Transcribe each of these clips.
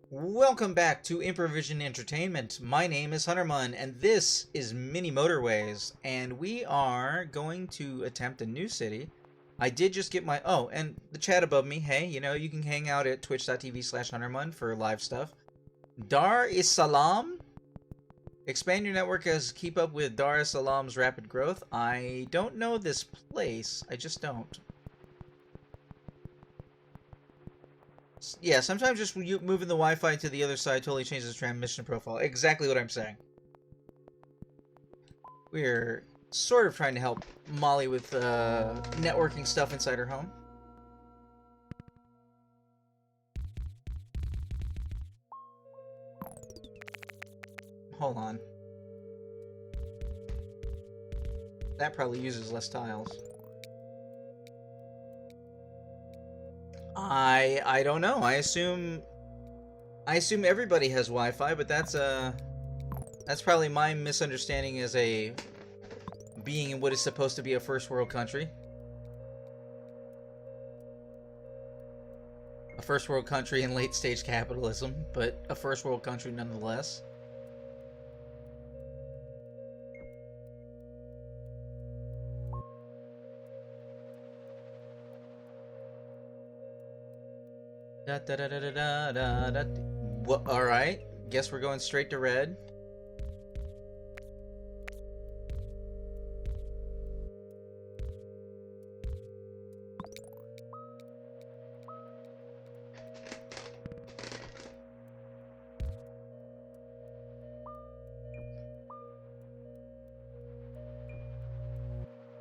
Welcome back to Improvision Entertainment. My name is Hunterman, and this is Mini Motorways, and we are going to attempt a new city. I did just get my... Oh, and the chat above me, hey, you can hang out at twitch.tv/Hunterman for live stuff. Dar is Salaam. Expand your network as keep up with Dar es Salaam's rapid growth. I don't know this place. I just don't. Yeah, sometimes just you moving the Wi-Fi to the other side totally changes the transmission profile. Exactly what I'm saying. We're sort of trying to help Molly with networking stuff inside her home. Hold on. That probably uses less tiles. I don't know. I assume everybody has Wi-Fi, but that's probably my misunderstanding as a being in what is supposed to be a first world country. A first world country in late stage capitalism, but a first world country nonetheless. Da, da, da, da, da, da, da. Well, alright, guess we're going straight to red.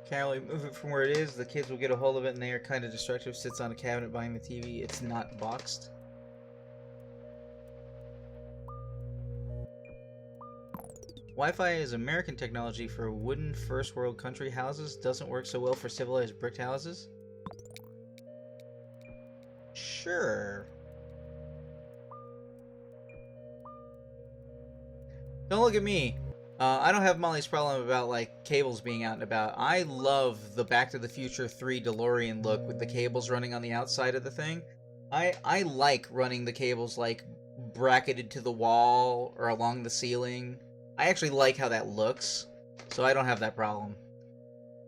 Can't really move it from where it is. The kids will get a hold of it and they are kind of destructive. Sits on a cabinet behind the TV. It's not boxed. Wi-Fi is American technology for wooden first world country houses. Doesn't work so well for civilized brick houses. Sure. Don't look at me. I don't have Molly's problem about, like, cables being out and about. I love the Back to the Future 3 DeLorean look with the cables running on the outside of the thing. I like running the cables, like, bracketed to the wall or along the ceiling. I actually like how that looks, so I don't have that problem.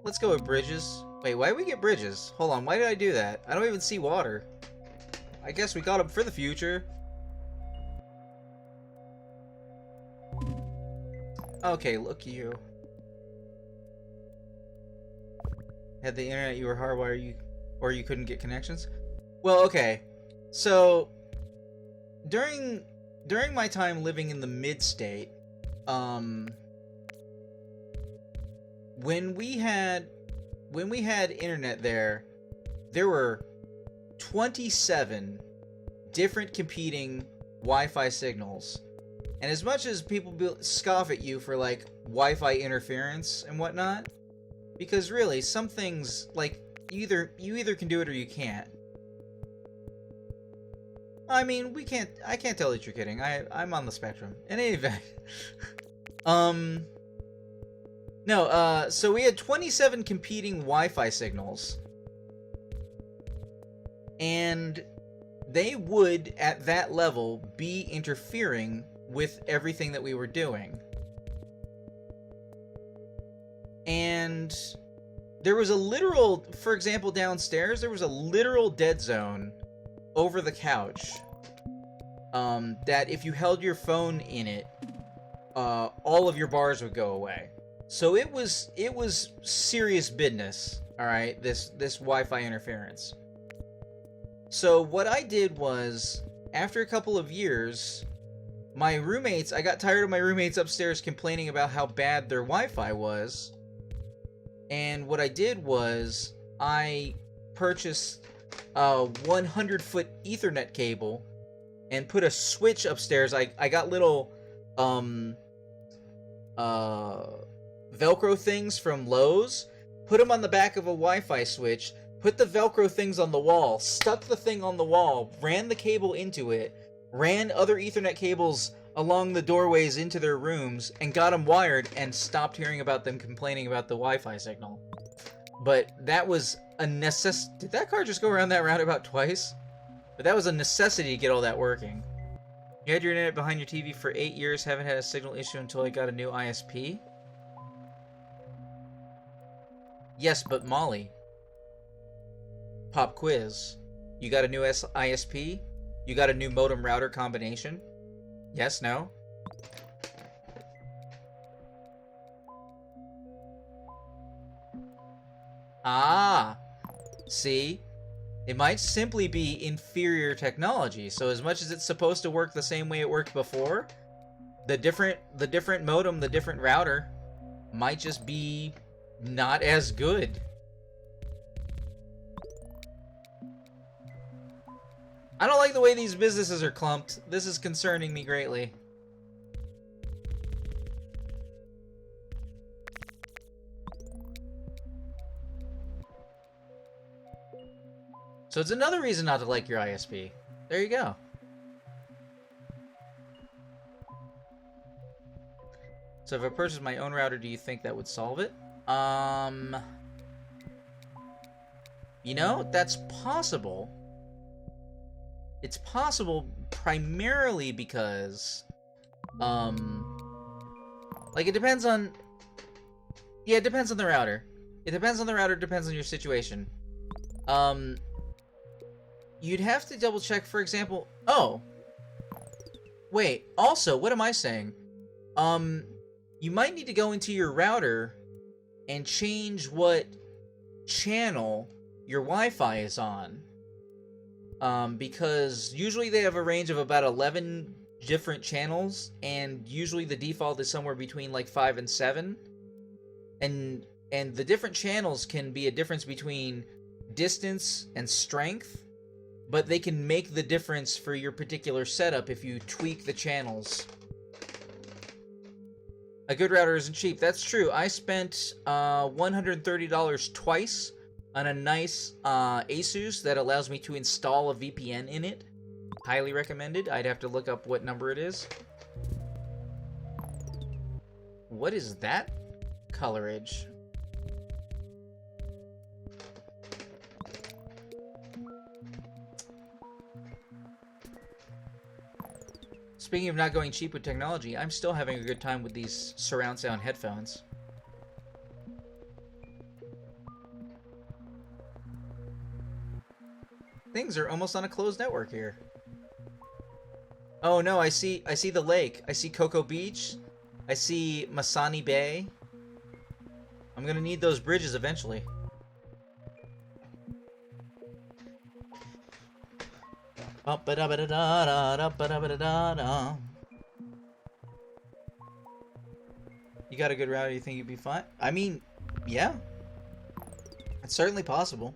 Let's go with bridges. Wait, why did we get bridges? Hold on, why did I do that? I don't even see water. I guess we got them for the future. Okay, look you. Had the internet, you were hardwired, or you couldn't get connections? Well, okay. So, during my time living in the mid-state, when we had internet there were 27 different competing Wi-Fi signals. And as much as people scoff at you for, like, Wi-Fi interference and whatnot, because really, some things, like, you either can do it or you can't. I mean, I can't tell that you're kidding. I'm on the spectrum. In any event. So we had 27 competing Wi-Fi signals. And they would, at that level, be interfering with everything that we were doing. And there was a literal, for example, downstairs, there was a literal dead zone over the couch. That if you held your phone in it, all of your bars would go away. So it was serious business, alright, this Wi-Fi interference. So what I did was, after a couple of years, I got tired of my roommates upstairs complaining about how bad their Wi-Fi was. And what I did was, I purchased a 100-foot Ethernet cable and put a switch upstairs. I got little, Velcro things from Lowe's, put them on the back of a Wi-Fi switch, put the Velcro things on the wall, stuck the thing on the wall, ran the cable into it, ran other Ethernet cables along the doorways into their rooms, and got them wired, and stopped hearing about them complaining about the Wi-Fi signal. But that was a necessity. Did that car just go around that roundabout twice? But that was a necessity to get all that working. You had your internet behind your TV for 8 years, haven't had a signal issue until I got a new ISP? Yes, but Molly. Pop quiz. You got a new ISP? You got a new modem router combination? Yes, no? Ah! See? It might simply be inferior technology, so as much as it's supposed to work the same way it worked before, the different modem, the different router, might just be not as good. I don't like the way these businesses are clumped. This is concerning me greatly. So it's another reason not to like your ISP. There you go. So if I purchased my own router, do you think that would solve it? You know, that's possible. It's possible primarily because, like it depends on, yeah, it depends on the router. It depends on the router, depends on your situation. You'd have to double check, for example, oh, wait, also, what am I saying? You might need to go into your router and change what channel your Wi-Fi is on. Because usually they have a range of about 11 different channels, and usually the default is somewhere between like 5 and 7. And the different channels can be a difference between distance and strength, but they can make the difference for your particular setup if you tweak the channels. A good router isn't cheap. That's true. I spent $130 twice on a nice Asus that allows me to install a VPN in it. Highly recommended. I'd have to look up what number it is. What is that colorage? Speaking of not going cheap with technology, I'm still having a good time with these surround sound headphones. Things are almost on a closed network here. Oh no, I see the lake. I see Cocoa Beach. I see Masani Bay. I'm gonna need those bridges eventually. You got a good router, you think you'd be fine? I mean, yeah. It's certainly possible.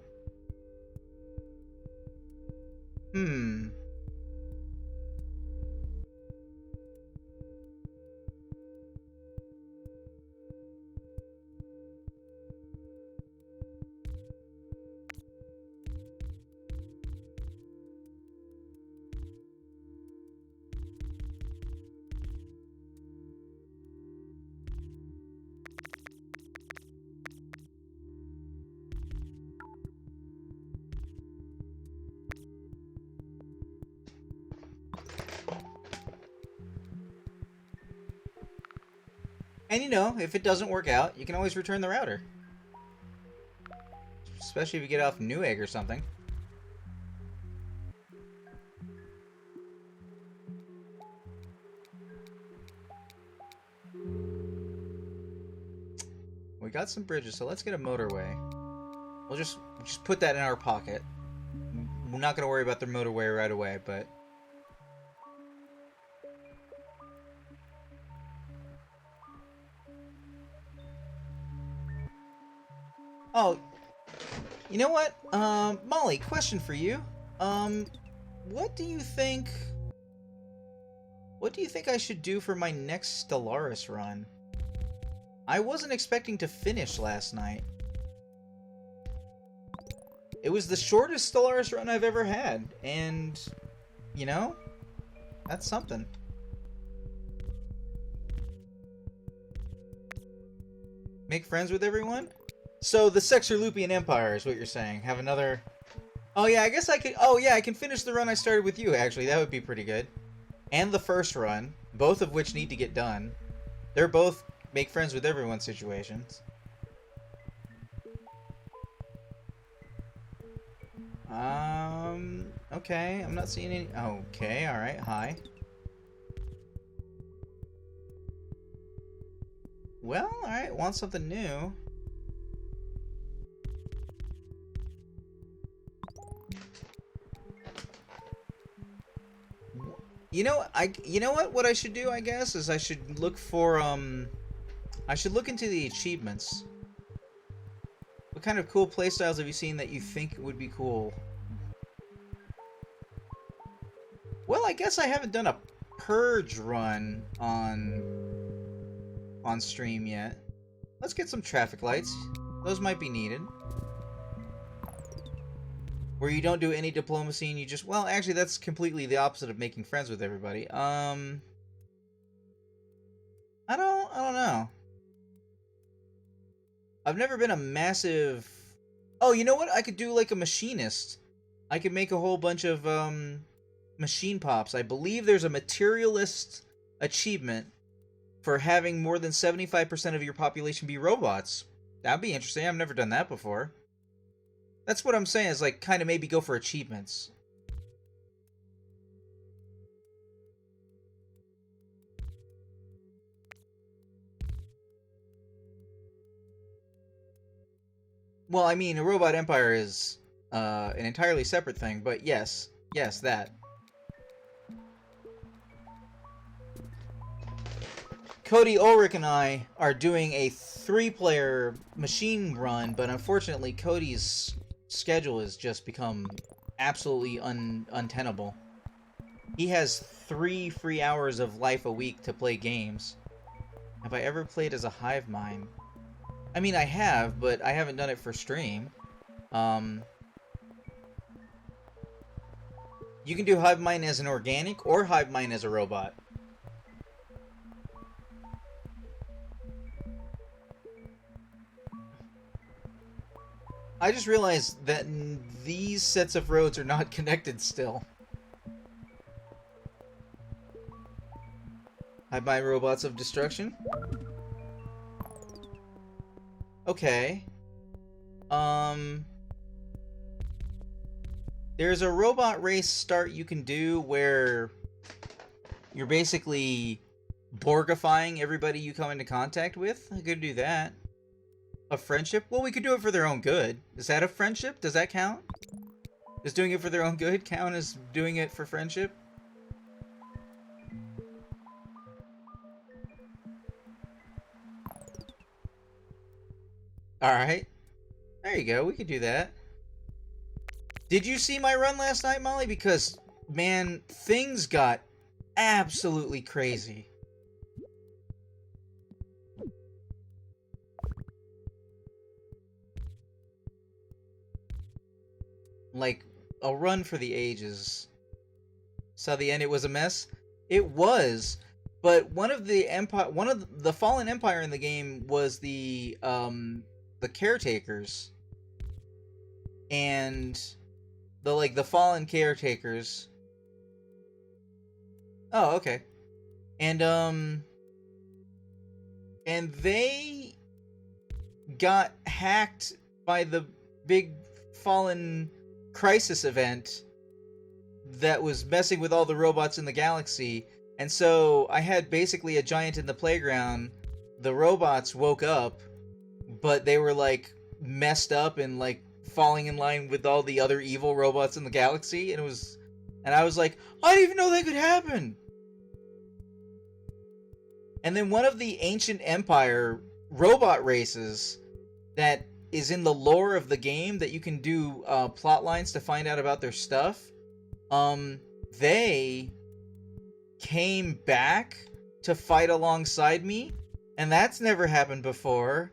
And you know, if it doesn't work out, you can always return the router. Especially if you get off Newegg or something. We got some bridges, so let's get a motorway. We'll just put that in our pocket. We're not going to worry about the motorway right away, but... Oh, you know what? Molly, question for you. What do you think I should do for my next Stellaris run? I wasn't expecting to finish last night. It was the shortest Stellaris run I've ever had, and, you know, that's something. Make friends with everyone? So the Sexerlupian Empire is what you're saying. Have another... Oh yeah, I guess I could... Oh yeah, I can finish the run I started with you, actually. That would be pretty good. and the first run, both of which need to get done. They're both make friends with everyone situations. Okay, I'm not seeing any. Okay, alright, hi. Well, alright, want something new. You know what? What I should do, I guess, is I should look for I should look into the achievements. What kind of cool playstyles have you seen that you think would be cool? Well, I guess I haven't done a purge run on stream yet. Let's get some traffic lights. Those might be needed. Where you don't do any diplomacy and you just... Well, actually, that's completely the opposite of making friends with everybody. I don't know. I've never been a massive... Oh, you know what? I could do like a machinist. I could make a whole bunch of machine pops. I believe there's a materialist achievement for having more than 75% of your population be robots. That'd be interesting. I've never done that before. That's what I'm saying, is like kind of maybe go for achievements. Well, I mean, a robot empire is an entirely separate thing, but yes, that. Cody Ulrich and I are doing a 3-player machine run, but unfortunately Cody's schedule has just become absolutely untenable. He has 3 free hours of life a week to play games. Have I ever played as a hive mind? I mean, I have, but I haven't done it for stream. You can do hive mind as an organic or hive mind as a robot. I just realized that these sets of roads are not connected still. Hive mind robots of destruction? Okay. There's a robot race start you can do where you're basically Borgifying everybody you come into contact with. I could do that. A friendship? Well, we could do it for their own good. Is that a friendship? Does that count? Does doing it for their own good count as doing it for friendship? Alright. There you go. We could do that. Did you see my run last night, Molly? Because, man, things got absolutely crazy. Like, a run for the ages. Saw the end, it was a mess? It was, but one of the fallen empire in the game was the caretakers. And the fallen caretakers. Oh, okay. And they got hacked by the big fallen crisis event that was messing with all the robots in the galaxy. And so I had basically a giant in the playground. The robots woke up, but they were like messed up and like falling in line with all the other evil robots in the galaxy. And I was like, I didn't even know that could happen. And then one of the ancient empire robot races that is in the lore of the game that you can do plot lines to find out about their stuff. They came back to fight alongside me, and that's never happened before.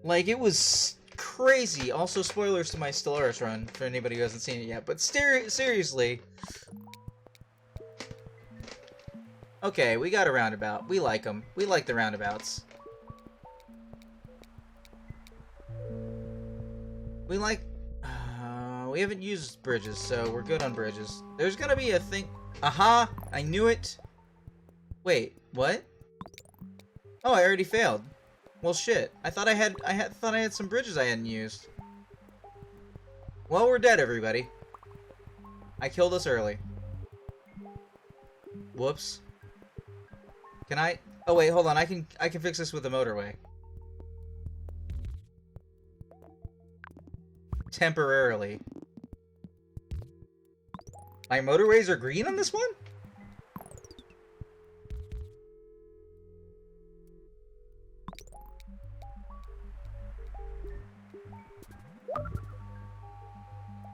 Like, it was crazy. Also, spoilers to my Stellaris run for anybody who hasn't seen it yet. But seriously. Okay, we got a roundabout. We like them. We like the roundabouts. We like... we haven't used bridges, so we're good on bridges. There's gonna be a thing... Aha! I knew it! Wait, what? Oh, I already failed. Well, shit. I thought I had some bridges I hadn't used. Well, we're dead, everybody. I killed us early. Whoops. Can I? Oh wait, hold on. I can fix this with the motorway. Temporarily. My motorways are green on this one?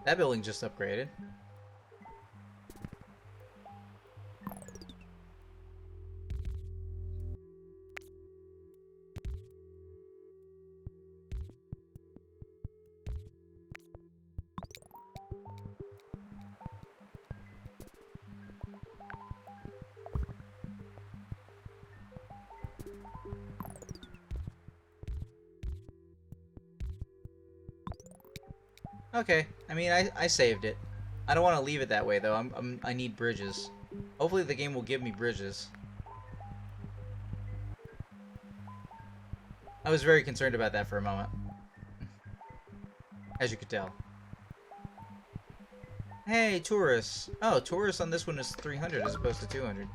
That building just upgraded. Okay, I mean, I saved it. I don't want to leave it that way, though. I need bridges. Hopefully the game will give me bridges. I was very concerned about that for a moment. As you could tell. Hey, tourists. Oh, tourists on this one is 300 as opposed to 200.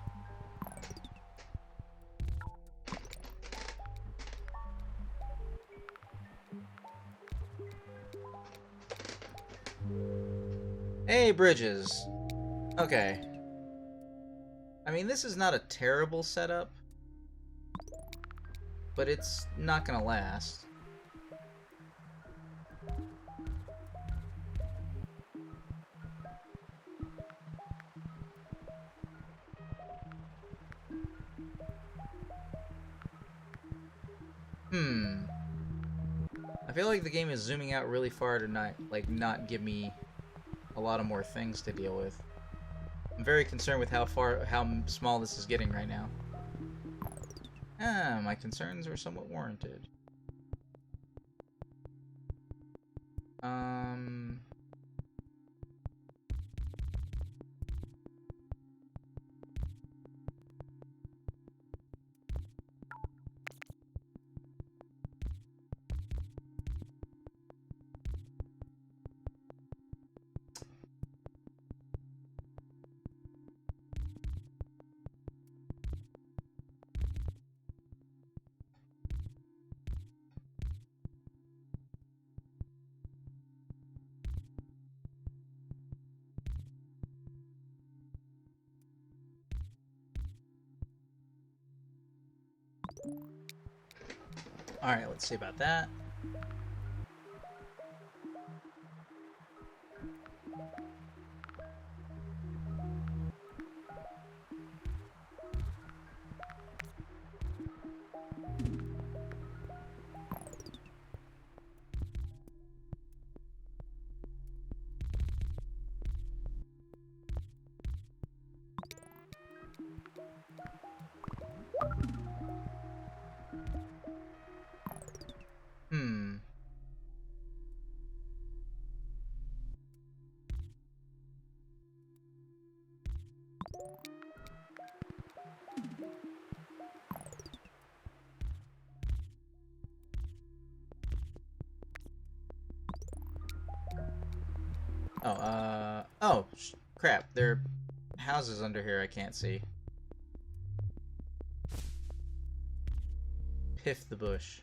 Hey, bridges. Okay. I mean, this is not a terrible setup, but it's not gonna last. I feel like the game is zooming out really far to not give me a lot of more things to deal with. I'm very concerned with how small this is getting right now. My concerns are somewhat warranted. Alright, let's see about that. Oh, crap. There are houses under here I can't see. Piff the bush.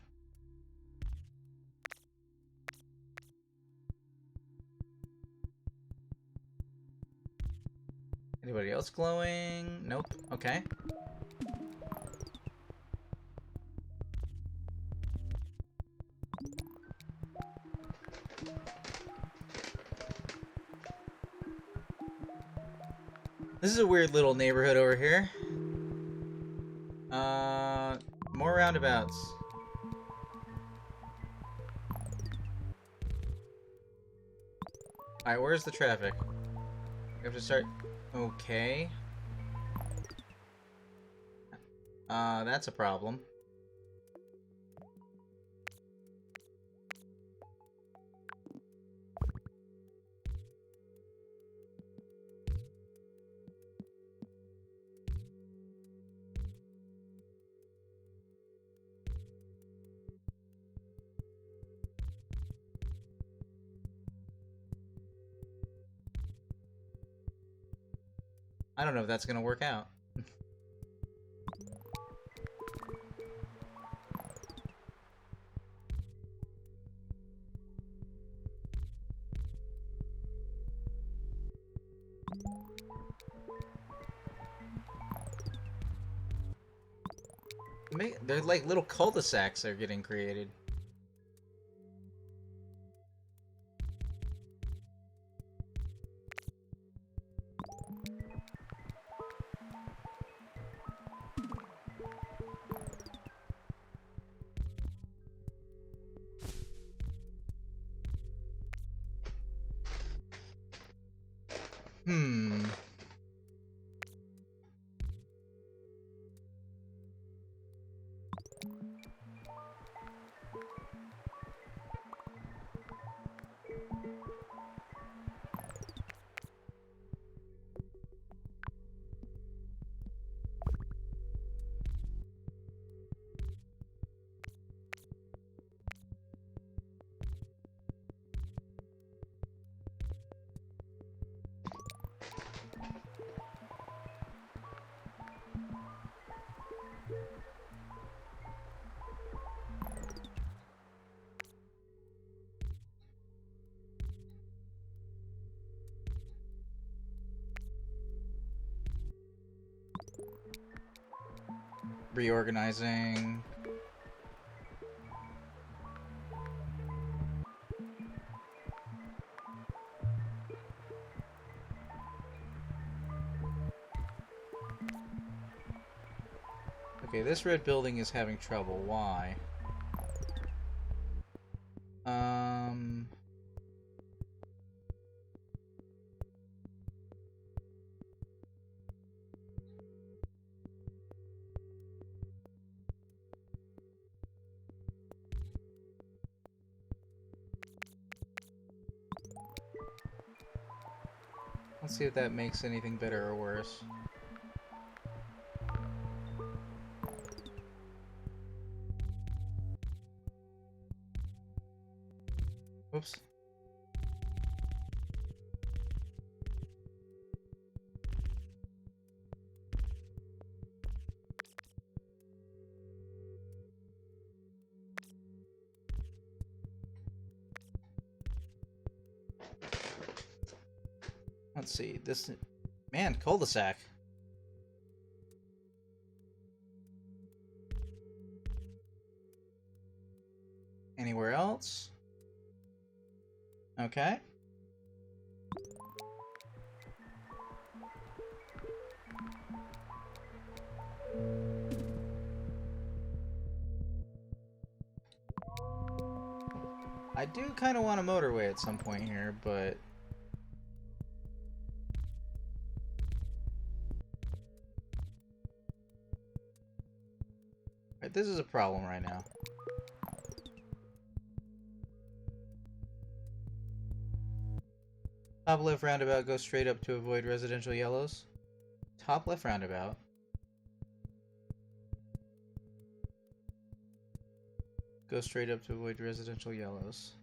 Anybody else glowing? Nope. Okay. This is a weird little neighborhood over here. More roundabouts. Alright, where's the traffic? We have to start... Okay. That's a problem. I don't know if that's gonna work out. They're like little cul-de-sacs that are getting created. Hmm. Reorganizing. Okay, this red building is having trouble. Why? Let's see if that makes anything better or worse. Oops. Let's see, this... Man, cul-de-sac. Anywhere else? Okay. I do kind of want a motorway at some point here, but... Right, this is a problem right now. Top left roundabout goes straight up to avoid residential yellows. Top left roundabout. Go straight up to avoid residential yellows.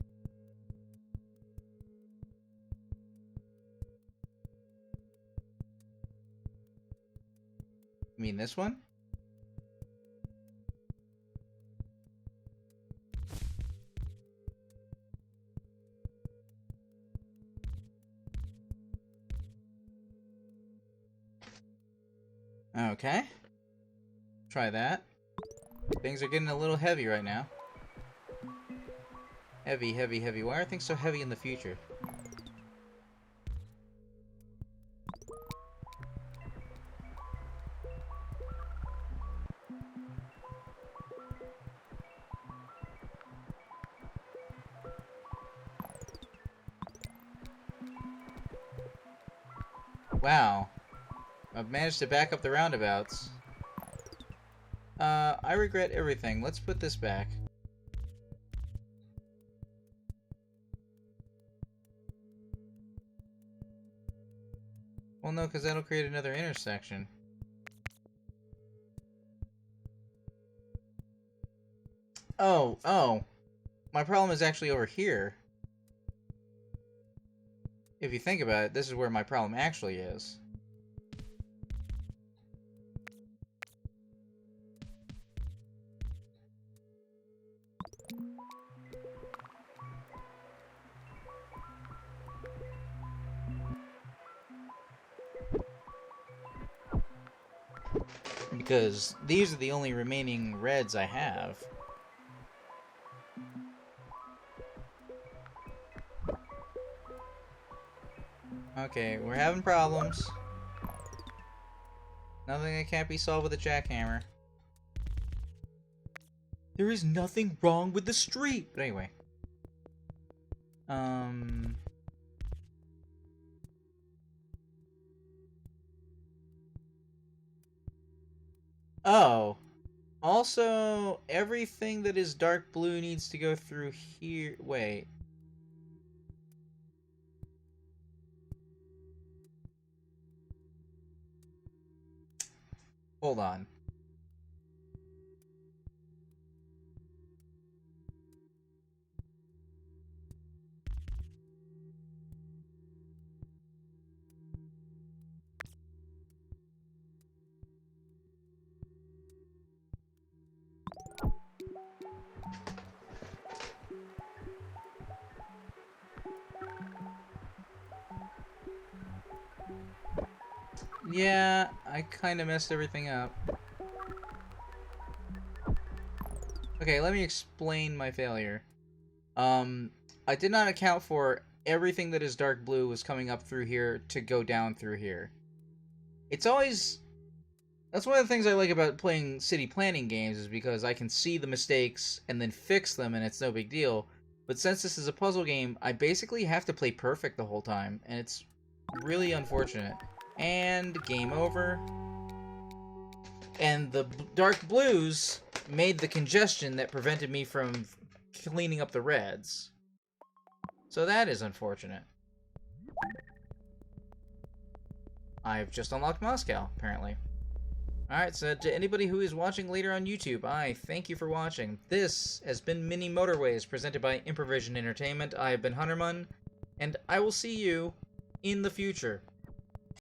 You mean this one? Okay. Try that. Things are getting a little heavy right now. Heavy, heavy, heavy. Why are things so heavy in the future? Wow. I've managed to back up the roundabouts. I regret everything. Let's put this back. Well, no, because that'll create another intersection. Oh. My problem is actually over here. If you think about it, this is where my problem actually is. Because these are the only remaining reds I have. Okay, we're having problems. Nothing that can't be solved with a jackhammer. There is nothing wrong with the street! But anyway. Oh. Also, everything that is dark blue needs to go through here. Wait. Hold on. Yeah, I kind of messed everything up. Okay, let me explain my failure. I did not account for everything that is dark blue was coming up through here to go down through here. It's always... That's one of the things I like about playing city planning games, is because I can see the mistakes and then fix them and it's no big deal. But since this is a puzzle game, I basically have to play perfect the whole time, and it's really unfortunate. And game over. And the dark blues made the congestion that prevented me from cleaning up the reds. So that is unfortunate. I've just unlocked Moscow, apparently. Alright, so to anybody who is watching later on YouTube, I thank you for watching. This has been Mini Motorways, presented by Improvision Entertainment. I have been Hunterman, and I will see you in the future.